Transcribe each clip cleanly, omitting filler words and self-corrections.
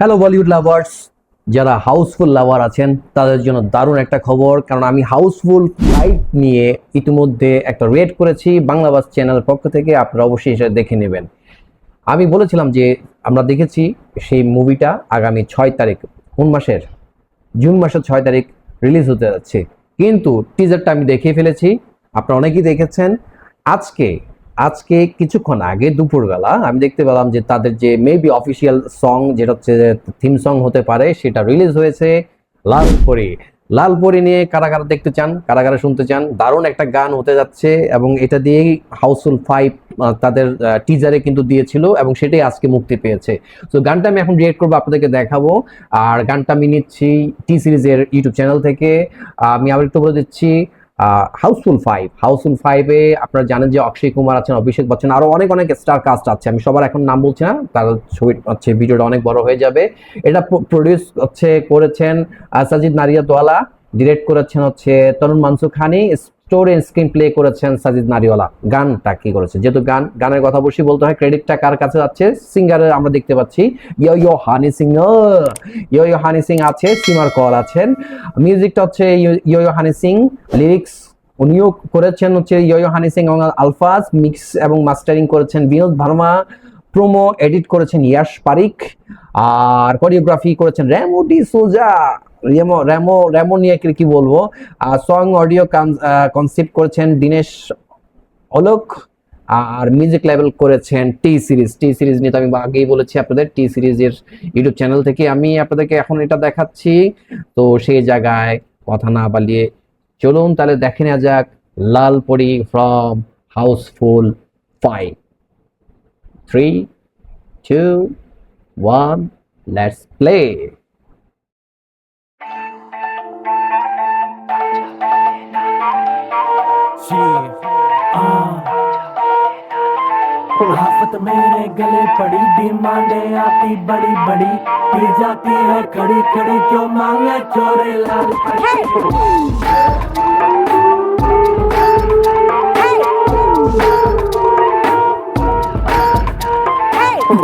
Hello Bollywood lovers, যারা Housefull লাভার আছেন তাদের জন্য দারুণ একটা খবর, কারণ আমি হাউসফুল 5 নিয়ে ইতিমধ্যে একটা রেট করেছি বাংলাবাস চ্যানেলের পক্ষ থেকে। আপনারা অবশ্যই সেটা দেখে নেবেন। আমি বলেছিলাম যে আমরা দেখেছি সেই মুভিটা আগামী 6 তারিখ, কোন মাসের? জুন মাসের 6 তারিখ রিলিজ হতে যাচ্ছে, কিন্তু টিজারটা আমি দেখে ফেলেছি। আপনারা অনেকেই দেখেছেন। আজকে কিছুক্ষণ আগে দুপুরবেলা আমি দেখতে পেলাম যে তাদের যে মেবি অফিসিয়াল সং, যেটা হচ্ছে থিম সং হতে পারে, সেটা রিলিজ হয়েছে। লালপরি নিয়ে কারা কারা দেখতে চান, কারা কারা শুনতে চান, দারুণ একটা গান হতে যাচ্ছে এবং এটা দিয়েই হাউসফুল 5 তাদের টিজারে কিন্তু দিয়েছিল এবং সেটাই আজকে মুক্তি পেয়েছে। তো গানটা আমি এখন রিয়েক্ট করবো, আপনাদেরকে দেখাবো। আর গানটা আমি নিচ্ছি টি সিরিজের ইউটিউব চ্যানেল থেকে। আমি আবার একটু বলে দিচ্ছি, হাউসফুল 5-এ আপনারা জানেন যে অক্ষয় কুমার আছেন, অভিষেক বচ্চন, আরো অনেক স্টার কাস্ট আছে। আমি সবার এখন নাম বলছি না, তার ছবি হচ্ছে ভিডিওটা অনেক বড় হয়ে যাবে। এটা প্রডিউস করেছেন সাজিদ নারিয়াতওয়ালা, ডিরেক্ট করেছেন হচ্ছে তরুণ মানসুখানি, স্টোরি স্ক্রিন প্লে করেছেন সাজিদ নারিওয়ালা। গানটা কি করেছে, যেহেতু গানের কথা অবশ্যই বলতে হয়, ক্রেডিটটা কার কাছে যাচ্ছে? সিঙ্গারের আমরা দেখতে পাচ্ছি ইয়ো হানি সিং আছে, সিমার কল আছেন। মিউজিকটা হচ্ছে ইয়ো হানি সিং, লিরিক্স উনিও করেছেন হচ্ছে ইয়ো হানি সিং এবং আলফাজ, মিক্স এবং মাস্টারিং করেছেন বিনোদ ভার্মা, প্রোমো এডিট করেছেন ইয়াশ পারিক, আর কোরিওগ্রাফি করেছেন রেমো ডি সোজা। রেমো নিয়ে কি বলবো, সং অডিও কনসেপ্ট করেছেন দীনেশ অলোক, আর মিউজিক লেভেল করেছেন টি সিরিজ নিয়ে তো আমি আগেই বলেছি আপনাদের, টি সিরিজের ইউটিউব চ্যানেল থেকে আমি আপনাদেরকে এখন এটা দেখাচ্ছি। তো সেই জায়গায় কথা না বালিয়ে চলুন তাহলে দেখে নেওয়া যাক Lalpari from Housefull 5। 3, 2, 1, let's play. आफत मेरे गले पड़ी, डिमांडे आती बड़ी बड़ी, पी जाती है खड़ी खड़ी, क्यों मांगे चोरे लाल परी।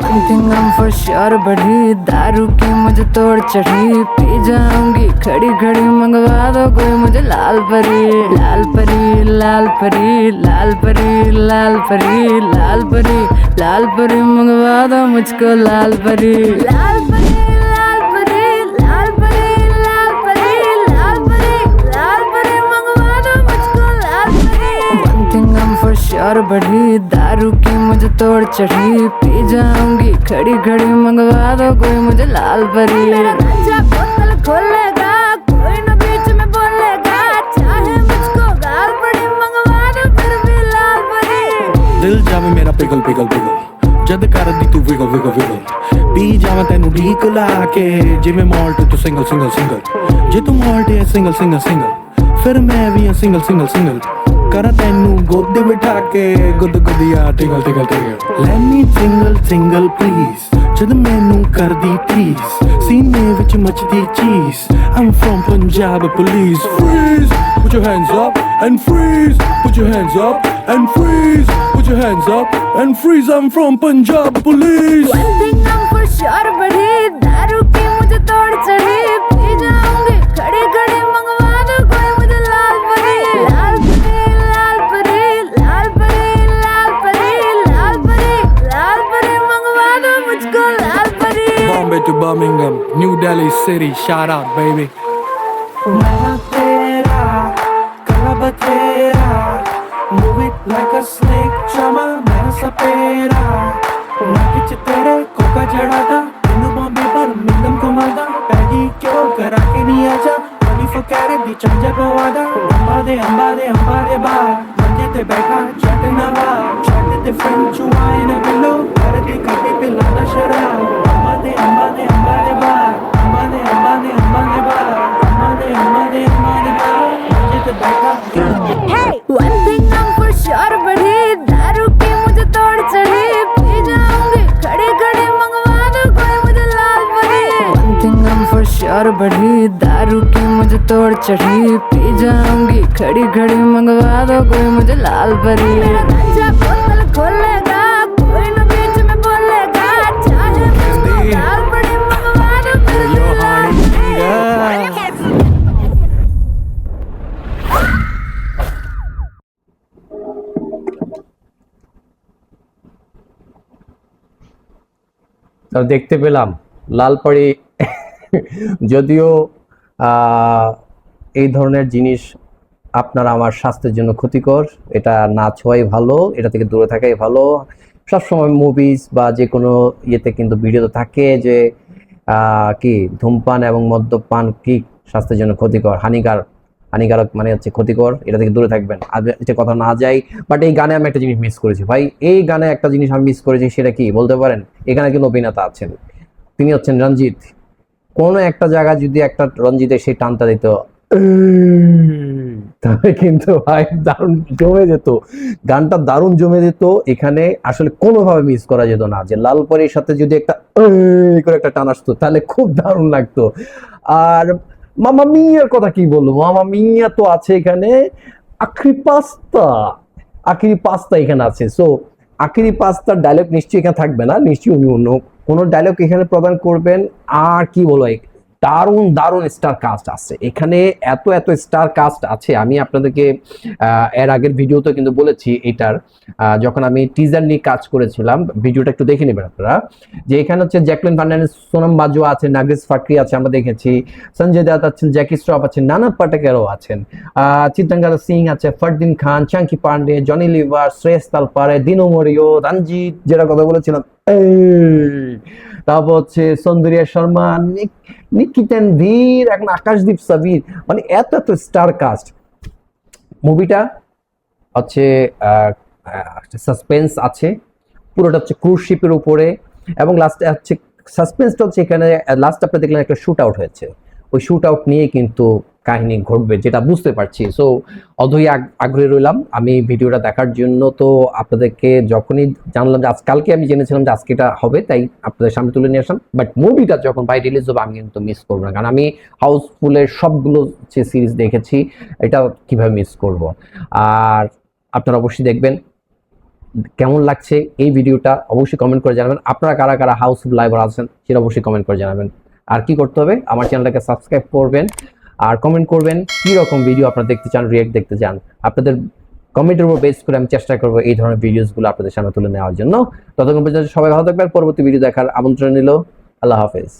One thing I'm for sure बढ़ी, दारू की मुझे तोड़ चढ़ी, पी जाऊंगी खड़ी खड़ी, मंगवा दो कोई मुझे लाल परी। लाल परी लाल परी लाल परी लाल परी लाल परी लाल परी, मंगवा दो मुझको लाल परी। लाल परी लाल परी लाल परी लाल परी लाल परी लाल परी, मंगवा दो मुझको लाल परी। One thing I'm for sure बढ़ी, दारू की मुझे तोड़ चढ़ी, पी जाऊंगी खड़ी खड़ी, मंगवा दो कोई मुझे लाल परी। मेरा राजा बोतल खोलेगा, कोई न बीच में बोलेगा, चाहे मुझको गाल पड़ी, मंगवा दो फिर भी लाल परी। दिल जावे मेरा पिघल पिघल पिघल, जद कर दी तू विगल विगल विगल, पी जावा तेनू ढीक ला के, जिवें मॉल्ट तू सिंगल सिंगल सिंगल, जे तू मॉल्ट है सिंगल सिंगल सिंगल, फिर मैं भी सिंगल सिंगल सिंगल, करा तेनू गोद बिठा के, गुद गुदिया टिगल टिगल टिगल। Let me single single please, जद मैनू कर दी प्लीज, सीने विच मचदी चीज, I'm from Punjab police। Freeze, put your hands up and freeze, put your hands up and freeze, put your hands up and freeze, I'm from Punjab police। One thing I'm for sure बढ़ी, दारू की मुझे तोड़ चढ़ी, P जाऊंगी खड़ी खड़ी, मंगवा दो कोई मुझे लाल परी। लाल परी लाल परी लाल परी लाल परी लाल परी लाल परी, मंगवा दो मुझको लाल परी। Bombay to Birmingham, New Delhi city, shout out baby। मैं तेरा कलब तेरा, move it like a snake, chama मैं सपेरा, मैं किच तेरे कोका जड़ा था, तेनू बॉम्बे पर मिलम घुमादा, पैगी क्यों करा के नहीं आजा, 24 कैरेट दी चंजा गवादा, अंबा दे बार, मंजे ते बैठा चट नवा, चट ते फ्रेंच वाइन पिलो, कर दी कटी पिलाना शराब, अंबा दे बार, अंबा दे बार, मंजे ते बैठा। One thing I'm for sure बढ़ी, दारू की मुझे तोड़ चढ़ी, पी जाऊंगी खड़ी खड़ी, मंगवा दो कोई मुझे लाल परी। One thing I'm for sure बढ़ी, दारू की मुझे तोड़ चढ़ी, पी जाऊंगी खड़ी खड़ी, मंगवा दो कोई मुझे लाल परी। मेरा राजा बोतल खोलेगा, कोई न बीच में बोलेगा, चाहे मुझको गाल पड़ी, मंगवा দেখতে পেলাম লালপাড়ি যদিও এই ধরনের জিনিস আপনার আমার স্বাস্থ্যের জন্য ক্ষতিকর, এটা না ছোঁয়াই ভালো, এটা থেকে দূরে থাকাই ভালো। সবসময় মুভিজ বা যে কোনো ইয়েতে কিন্তু ভিডিওতে থাকে যে কি ধূমপান এবং মদ্যপান কি স্বাস্থ্যের জন্য ক্ষতিকর, হানিকারক মানে হচ্ছে ক্ষতিকর, এটা থেকে দূরে থাকবেন। আর এটা কথা না যাই, বাট এই গানে আমি একটা জিনিস মিস করেছি ভাই, এই গানে একটা জিনিস আমি মিস করেছি, সেটা কি বলতে পারেন? এখানে কিন্তু অভিনেতা আছেন, তিনি হচ্ছেন রঞ্জিত। কোনো একটা জায়গায় যদি একটা রঞ্জিতের সেই টানটা দিত তাহলে কিন্তু ভাই দারুণ জমে যেত, গানটা দারুণ জমে যেত। এখানে আসলে কোনোভাবে মিস করা যেত না যে লালপরীর সাথে যদি একটা করে একটা টান আসতো তাহলে খুব দারুণ লাগতো। আর মামা মিয়ার কথা কি বলবো, মামা মিয়া তো আছে এখানে, আখিরি পাস্তা এখানে আছে। সো আখিরি পাস্তার ডায়লগ নিশ্চয়ই এখানে থাকবে না, নিশ্চয়ই উনি অন্য কোনো ডায়লগ এখানে প্রদান করবেন। আর কি বলো, দারুণ দারুণ স্টার কাস্ট আছে এখানে, এত এত স্টার কাস্ট আছে। আমি আপনাদেরকে এর আগের ভিডিওতে কিন্তু বলেছি, এটার যখন আমি টিজার নিয়ে কাজ করেছিলাম, ভিডিওটা একটু দেখে নেবেন আপনারা, যে এখানে হচ্ছে জ্যাকলিন ফার্নান্ডেজ, সোনম বাজওয়া আছে, নার্গিস ফাকরি আছে, আমরা দেখেছি, সঞ্জয় দত্ত আছেন, জ্যাকি শ্রফ আছেন, নানা পাটেকারও আছেন, চিত্রাঙ্গদা সিং আছে, ফরদিন খান, চাঙ্কি পান্ডে, জনি লিভার, শ্রেয়স তালপারে, দিনো মরিও, রঞ্জিত যেটা কথা বলেছিলাম, তারপর হচ্ছে সৌন্দর্যা শর্মা, নিকিতেন ধীর, এখন আকাশদীপ সাবির, মানে এত এত স্টার কাস্ট। মুভিটা হচ্ছে সাসপেন্স আছে, পুরোটা হচ্ছে ক্রুজ শিপের উপরে, এবং লাস্টে হচ্ছে সাসপেন্সটা হচ্ছে এখানে লাস্ট আপনি দেখলেন একটা শুট আউট হয়েছে, ওই শুট আউট নিয়ে কিন্তু কাহিনী ঘটবে যেটা বুঝতে পারছি। সো অধৈ আগ্রহী রইলাম আমি ভিডিওটা দেখার জন্য। তো আপনাদেরকে যখনই জানলাম যে কালকে আমি জেনেছিলাম যে আজকে এটা হবে, তাই আপনাদের সামনে তুলে নিয়ে আসলাম। বাট মুভিটা যখন বাই রিলিজ হবে আমি কিন্তু মিস করবো না, কারণ আমি হাউসফুলের সবগুলো যে সিরিজ দেখেছি, এটা কিভাবে মিস করব। আর আপনারা অবশ্যই দেখবেন। কেমন লাগছে এই ভিডিওটা অবশ্যই কমেন্ট করে জানাবেন। আপনারা কারা কারা হাউসফুল লাইভার আছেন সেটা অবশ্যই কমেন্ট করে জানাবেন। আর কি করতে হবে, আমার চ্যানেলটাকে সাবস্ক্রাইব করবেন আর কমেন্ট করবেন কি রকম ভিডিও আপনারা দেখতে চান, রিয়েক্ট দেখতে চান। আপনাদের কমেন্টের উপর বেস করে আমি চেষ্টা করবো এই ধরনের ভিডিওসগুলো আপনাদের সামনে তুলে নেওয়ার জন্য। ততক্ষণ পর্যন্ত সবাই ভালো থাকবেন, পরবর্তী ভিডিও দেখার আমন্ত্রণ নিল। আল্লাহ হাফেজ।